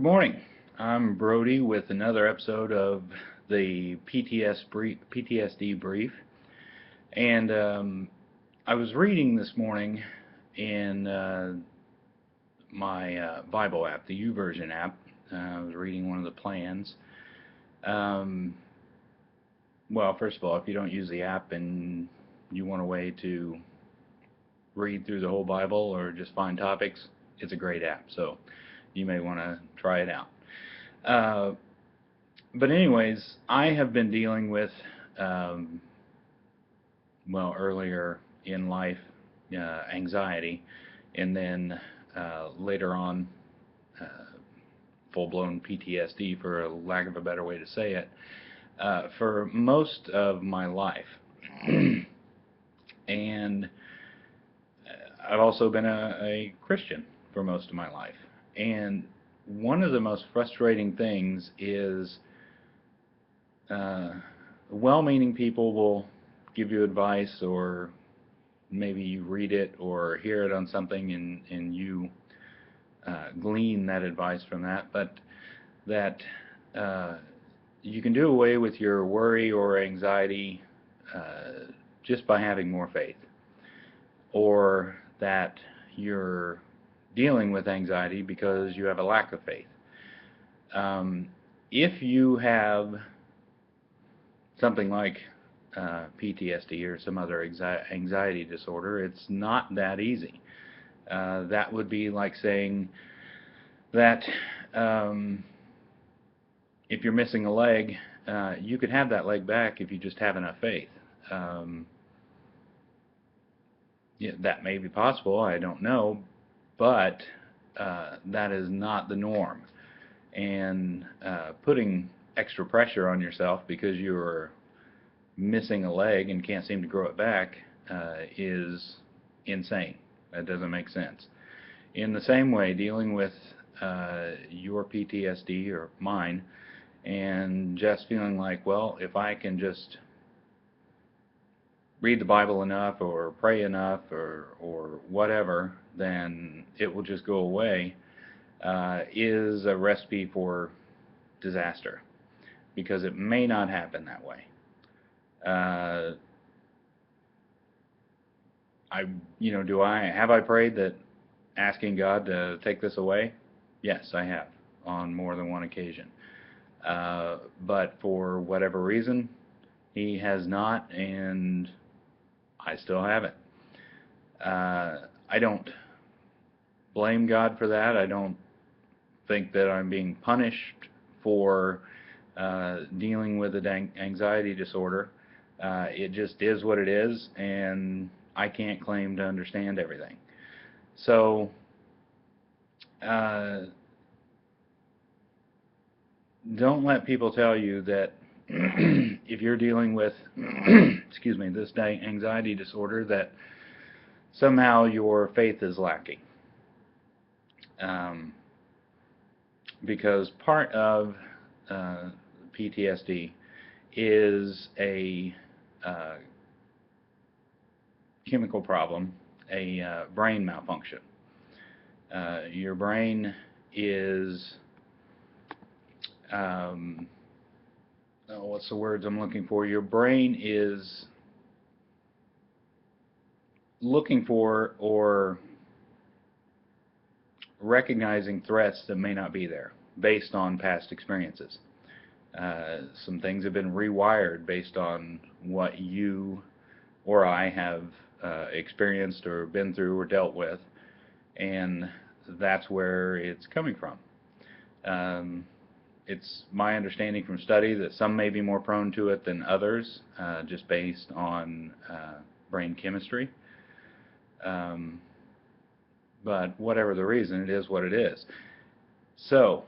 Good morning. I'm Brody with another episode of the PTSD brief. And I was reading this morning in my Bible app, the YouVersion app. I was reading one of the plans. Um, well, first of all, if you don't use the app and you want a way to read through the whole Bible or just find topics, it's a great app. So you may want to try it out. But anyways, I have been dealing with, earlier in life, anxiety, and then later on, uh, full-blown PTSD, for a lack of a better way to say it, for most of my life. And I've also been a Christian for most of my life. And one of the most frustrating things is well-meaning people will give you advice, or maybe you read it or hear it on something, and you glean that advice from that, but that you can do away with your worry or anxiety just by having more faith, or that you're dealing with anxiety because you have a lack of faith. If you have something like PTSD or some other anxiety disorder, it's not that easy. That would be like saying that if you're missing a leg, you could have that leg back if you just have enough faith. Yeah, that may be possible, I don't know, but that is not the norm. And putting extra pressure on yourself because you're missing a leg and can't seem to grow it back is insane. That doesn't make sense. In the same way, dealing with your PTSD or mine, and just feeling like, well, if I can just read the Bible enough or pray enough or whatever, then it will just go away, is a recipe for disaster, because it may not happen that way. Have I prayed that asking God to take this away? Yes, I have, on more than one occasion. But for whatever reason, He has not, and I still haven't. I don't blame God for that. I don't think that I'm being punished for dealing with an anxiety disorder. It just is what it is, and I can't claim to understand everything. So don't let people tell you that if you're dealing with this anxiety disorder, that somehow your faith is lacking. Because part of PTSD is a chemical problem, a brain malfunction. Your brain is, what's the words I'm looking for? Your brain is looking for or recognizing threats that may not be there based on past experiences. Some things have been rewired based on what you or I have experienced or been through or dealt with, and that's where it's coming from. It's my understanding from study that some may be more prone to it than others, just based on brain chemistry. But whatever the reason, it is what it is. So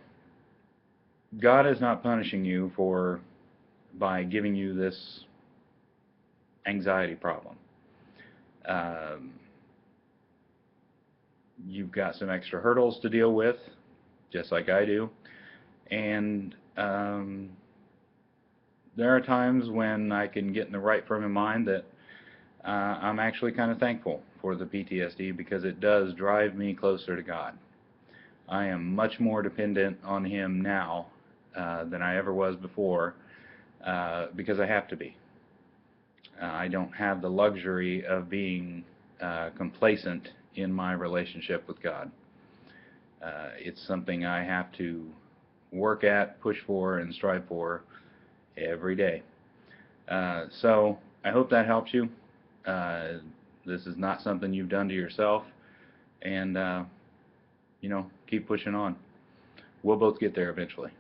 God is not punishing you by giving you this anxiety problem. You've got some extra hurdles to deal with, just like I do. And there are times when I can get in the right frame of mind that I'm actually kind of thankful for the PTSD, because it does drive me closer to God. I am much more dependent on Him now than I ever was before, because I have to be. I don't have the luxury of being complacent in my relationship with God. It's something I have to work at, push for, and strive for every day. So I hope that helps you. This is not something you've done to yourself, and keep pushing on. We'll both get there eventually.